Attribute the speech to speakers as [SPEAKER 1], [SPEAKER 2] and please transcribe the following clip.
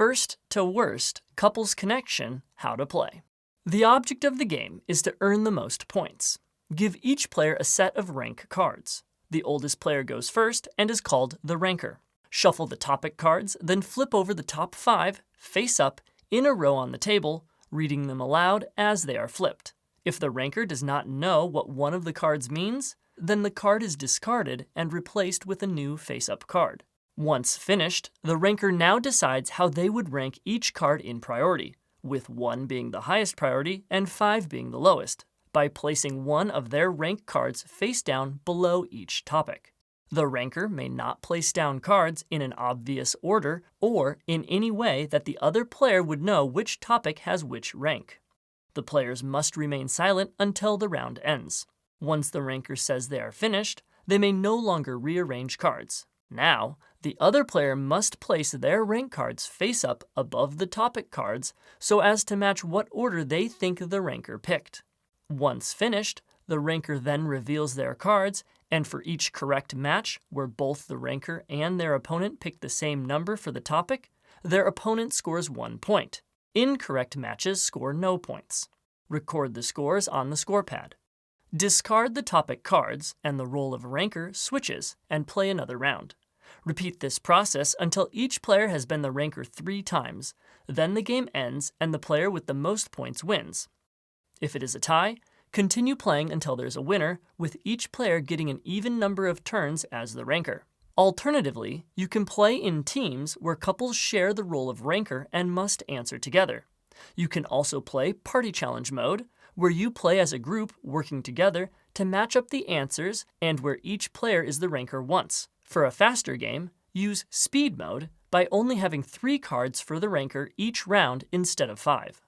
[SPEAKER 1] First to worst, Couples Connection, how to play. The object of the game is to earn the most points. Give each player a set of rank cards. The oldest player goes first and is called the ranker. Shuffle the topic cards, then flip over the top 5, face up, in a row on the table, reading them aloud as they are flipped. If the ranker does not know what one of the cards means, then the card is discarded and replaced with a new face-up card. Once finished, the ranker now decides how they would rank each card in priority, with 1 being the highest priority and 5 being the lowest, by placing one of their rank cards face down below each topic. The ranker may not place down cards in an obvious order or in any way that the other player would know which topic has which rank. The players must remain silent until the round ends. Once the ranker says they are finished, they may no longer rearrange cards. Now, the other player must place their rank cards face up above the topic cards so as to match what order they think the ranker picked. Once finished, the ranker then reveals their cards, and for each correct match where both the ranker and their opponent pick the same number for the topic, their opponent scores 1 point. Incorrect matches score no points. Record the scores on the scorepad. Discard the topic cards, and the role of ranker switches, and play another round. Repeat this process until each player has been the ranker 3 times. Then the game ends and the player with the most points wins. If it is a tie, continue playing until there's a winner, with each player getting an even number of turns as the ranker. Alternatively, you can play in teams where couples share the role of ranker and must answer together. You can also play Party Challenge mode, where you play as a group working together to match up the answers and where each player is the ranker once. For a faster game, use Speed mode by only having 3 cards for the ranker each round instead of 5.